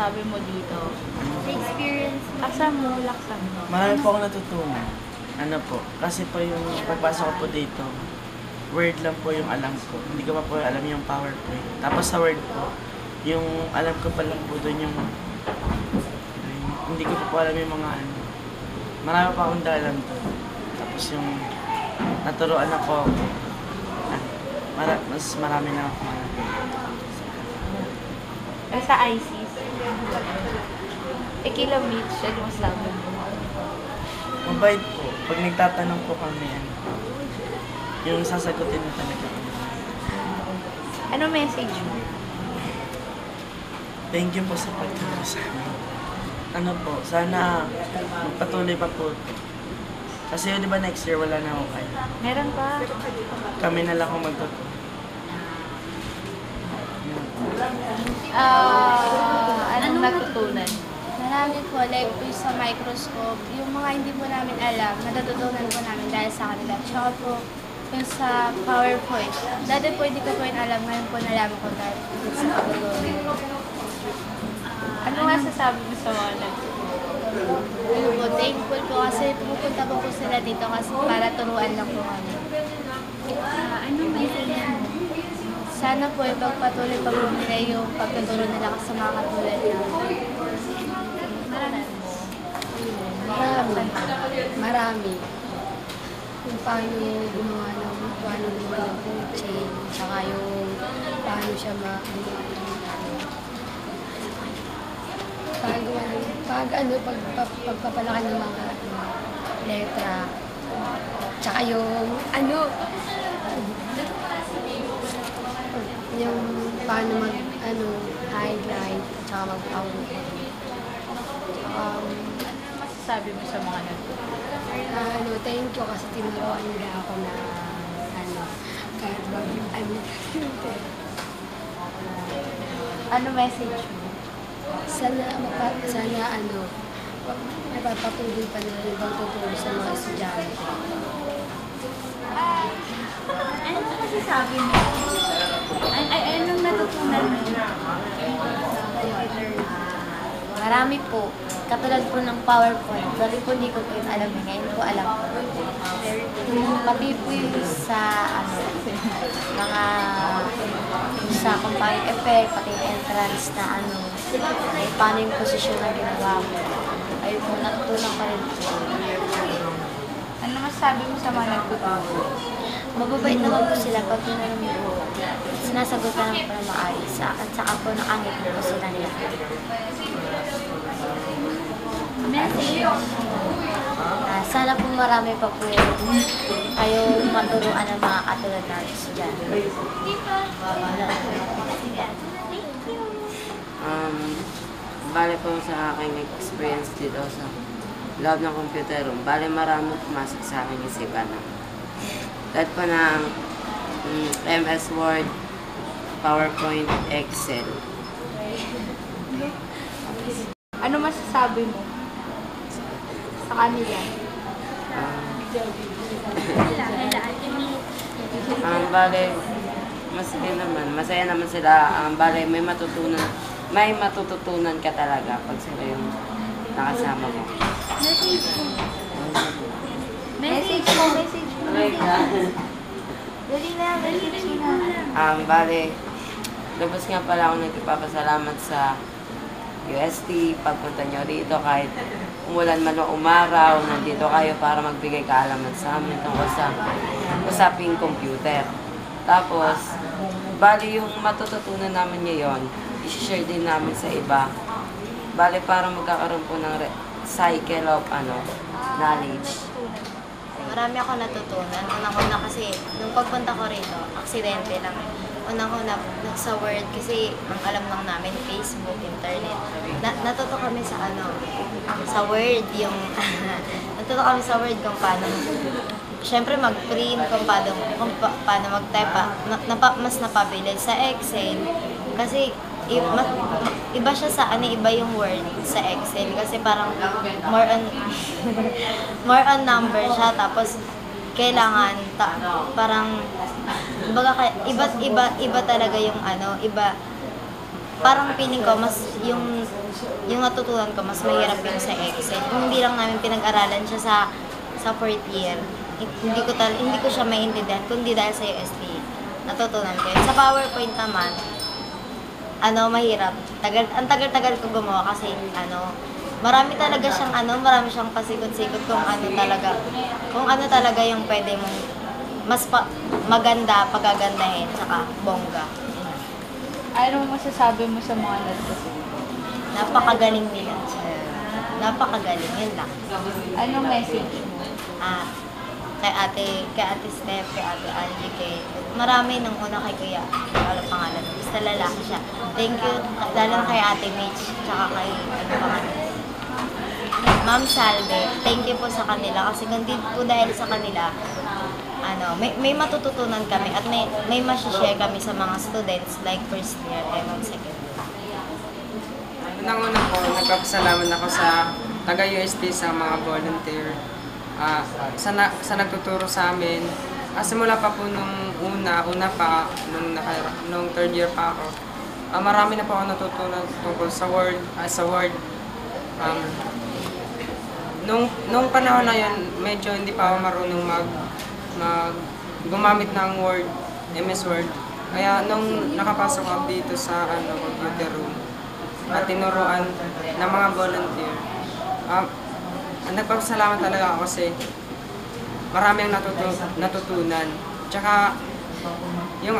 masasabi mo dito? Sa experience, laksan mo. Marami po ako natutunan. Ano po, kasi po yung pagpasok ko po dito, Word lang po yung alam ko. Hindi ko pa po alam yung PowerPoint. Tapos sa Word po, yung alam ko pa lang po doon yung hindi ko pa po alam yung mga ano. Marami pa akong alam doon. Tapos yung naturuan ako, mas marami na ako alam. Sa ISIS, kila Mitch, ano masasabi mo? Mabait po. Pag nagtatanong po kami, yung sasagutin na talaga. Ano message mo? Thank you po sa pagtulong sa amin. Ano po, sana magpatuloy pa po. Kasi di ba next year wala na ako kayo. Meron pa. Kami na lang kung magtutulong. Anong natutunan? Marami po, like po sa microscope, yung mga hindi po namin alam, natututunan po namin dahil sa kanila. Tsaka po, yung sa PowerPoint. Dati po hindi ko po yun alam, ngayon po nalaman ko dahil sa pag-gawin. Ano masasabi mo sa mga nagtutulong? Ano po, thankful po kasi pupunta po sila dito kasi para turuan lang po kami. Anong message mo? Sana po ipagpatuloy pa po nila yung pagtuturo nila sa mga katulad na. Marami. Kung paano gumawa ng food chain, tsaka yung paano siya pagpapalaki ng mga letra, tsaka yung yung paano highlight, tsaka mag-outline. Ano masasabi mo sa mga nagtutulong? Thank you kasi tinuruan nila ako na kahit Ano message mo? sana mapapatuloy pa nila yung pagtutulong sa mga estudyante. Ano masasabi mo? Anong natutunan mo? Marami po. Katulad po ng PowerPoint. Dati po hindi ko po yun alam. Ngayon po alam ko. Pati po yung sa mga sa compound effect, pati yung entrance na paano yung posisyon na ginawa ko. Ayun po, natutunan ko rin po. Ano masasabi mo sa mga nagtutulong? Mababait naman po sila pag tinanong po. Sinasagot ka naman po ng maayos. At saka po nakangit po sila nila. Message. Sana po marami pa po kayo maturuan ng mga katulad natin dyan. Bale po sa aking experience dito sa loob ng computer room, bale marami pumasok sa aking isipan. Dahil po ng MS Word, PowerPoint, Excel. Ano masasabi mo sa kanila? Bale, masaya naman sila. Bale, may matututunan ka talaga pag sila yung nakasama mo. Message mo. Dali na. Bale, lubos nga pala ako nagpapasalamat sa UST, pagpunta nyo rito kahit umulan man o umaraw, nandito kayo para magbigay kaalaman sa amin tungkol sa usaping computer. Tapos, bali yung matututunan namin ngayon, i-share din namin sa iba. Bali para magkakaroon po ng cycle of knowledge. Marami ako natutunan. Unang-una kasi, nung pagpunta ko rito, aksidente lang. Unang-una, sa Word, kasi ang alam lang namin, Facebook, internet. Natuto kami sa sa Word, natuto kami sa Word kung paano, syempre mag-print, kung paano mag-type, mas napabilis sa Excel. Kasi, iba siya sa iba yung Word sa Excel kasi parang more on number siya, tapos kailangan parang iba talaga yung parang feeling ko mas yung natutunan ko mas mahirap yung sa Excel. Kung hindi lang namin pinag-aralan siya sa fourth year, hindi ko siya maintindihan kundi dahil sa UST natutunan ko yun. Sa PowerPoint naman, mahirap. Ang tagal-tagal ko gumawa kasi marami siyang pasikot-sikot kung ano talaga yung pwede mong maganda, pagagandahin, saka bongga. Ano masasabi mo sa mga nagtuturo? Napakagaling nila. Napakagaling, yun lang. Anong message mo? Kay ate Steph, kay ate Angie, marami nung una kay Kuya. Wala pangalan. Basta lalaki siya. Thank you. Lalo na kay ate Mitch, tsaka kay, Ma'am Salve. Thank you po sa kanila. Kasi kundi po dahil sa kanila, may matututunan kami at may share kami sa mga students like first year and second year. Unang-una po, nagpapasalamat ako sa taga-UST sa mga volunteer. Sa nagtuturo sa amin. Simula pa po nung third year pa ako. Marami na po ako natutunan tungkol sa Word. Nung panahon na yun, medyo hindi pa ako marunong gumamit ng Word, MS Word. Kaya nung nakapasok ako dito sa computer room at tinuruan ng mga volunteer, nagpapasalamat talaga ako kasi marami ang natutunan. Tsaka yung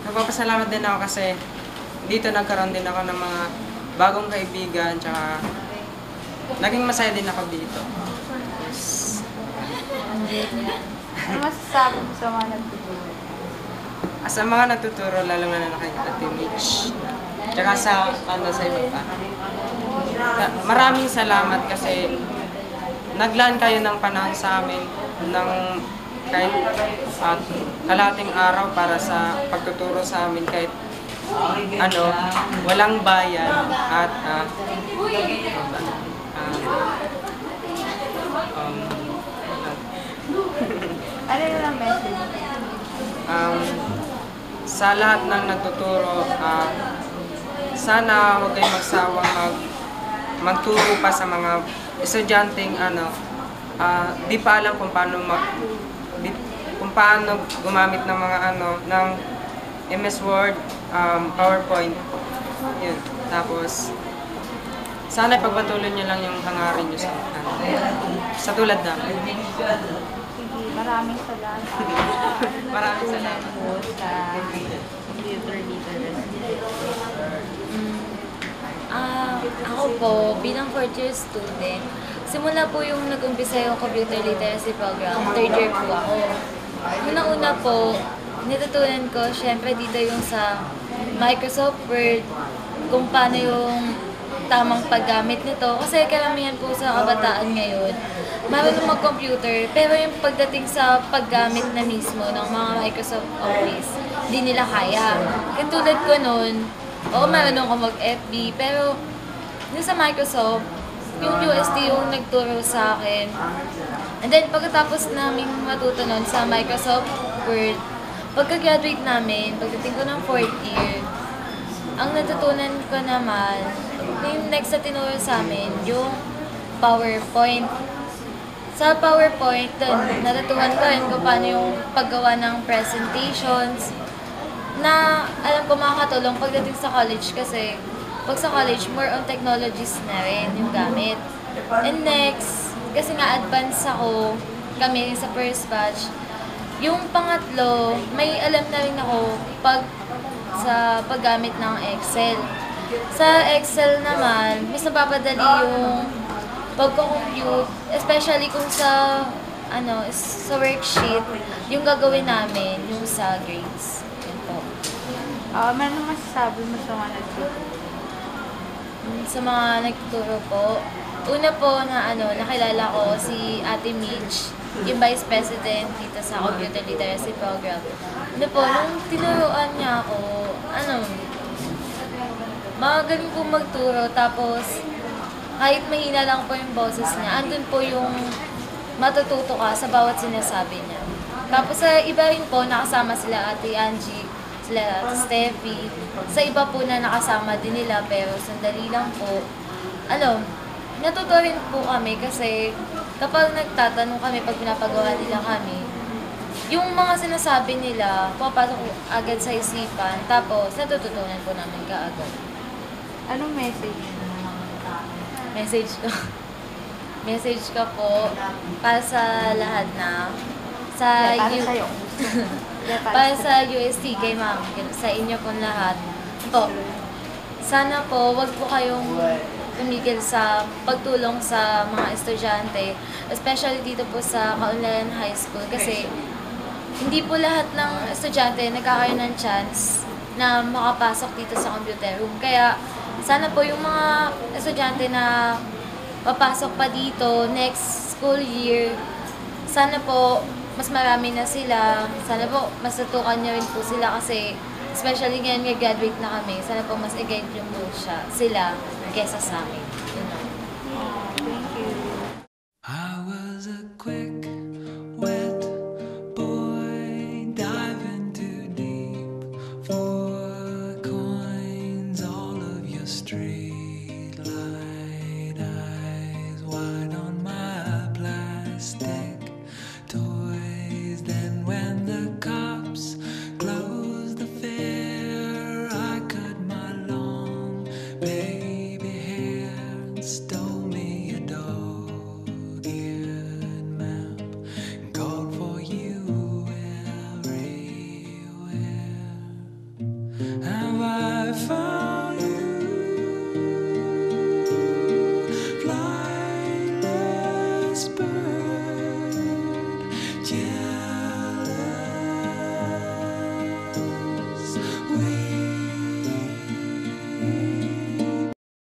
nagpapasalamat din ako kasi dito nagkaroon din ako ng mga bagong kaibigan, tsaka naging masaya din ako dito. Ano masasabi mo sa mga nagtuturo? Sa mga nagtuturo, lalo na kay Ate Mitch, tsaka sa iba pa. Maraming salamat kasi naglaan kayo ng panahon sa amin ng kahit kalahating araw para sa pagtuturo sa amin kahit walang bayan at Ano yun ang message? Sa lahat ng nagtuturo, sana huwag kayong magsawang magturo pa sa mga estudyanteng di pa alam kung paano gumamit ng mga ng MS Word, PowerPoint. Yun. Tapos sana ipagpatuloy niyo lang yung hangarin niyo sa tulad namin. Maraming salamat. Maraming salamat. Po sa computer literacy. Ako po, bilang 4th year student, simula po yung nag-umpisa yung computer literacy program, 3rd year po ako. Una-una po, natutunan ko, syempre dito yung sa Microsoft Word, kung paano yung tamang paggamit nito. Kasi karamihan po sa kabataan ngayon, marunong mag-computer, pero yung pagdating sa paggamit na mismo ng mga Microsoft Office, hindi nila kaya. Katulad ko nun, marunong ko mag-FB, pero yung sa Microsoft, yung UST yung nagturo sa akin. And then, pagkatapos namin matuto nun sa Microsoft Word, pagka-graduate namin, pagdating ko ng 4th year, ang natutunan ko naman, yung next na tinuro sa amin, yung PowerPoint. Sa PowerPoint, natutunan ko rin kung paano yung paggawa ng presentations na alam ko makakatulong pagdating sa college kasi pag sa college, more on technologies na rin yung gamit. And next, kasi nga advance ako, kami sa first batch, yung pangatlo, may alam na rin ako sa paggamit ng Excel. Sa Excel naman, mas napapadali yung pagko-compute, especially kung sa worksheet, yung gagawin namin, yung sa grades. Yan po. Ano masasabi mo sa mga nagtuturo? Sa mga nagtuturo po, una po na nakilala ko si Ate Mitch, yung Vice President dito sa Computer Literacy Program. Nung tinuruan niya ako, magaling po magturo, tapos kahit mahina lang po yung boses niya, andun po yung matututo ka sa bawat sinasabi niya. Tapos sa iba rin po, nakasama sila Ate Angie, sila Ate Steffi. Sa iba po na nakasama din nila, pero sandali lang po. Natuto rin po kami kasi kapag nagtatanong kami, pag pinapagawa nila kami, yung mga sinasabi nila, papasok agad sa isipan, tapos natututunan po namin kaagad. Anong message? Message ko po para sa lahat na Para U- sa'yo. para sa UST kay ma'am, sa inyo pong lahat. Po, sana po wag po kayong tumigil sa pagtulong sa mga estudyante, especially dito po sa Kaunlayan High School kasi hindi po lahat ng estudyante nagkakaroon ng chance na makapasok dito sa computer room. Kaya sana po yung mga estudyante na papasok pa dito next school year, sana po mas marami na sila. Sana po mas natutukan niyo rin po sila kasi especially ngayon graduate na kami. Sana po mas i-guide niyo po sila kesa sa amin. Yun lang. Thank you. I was a quick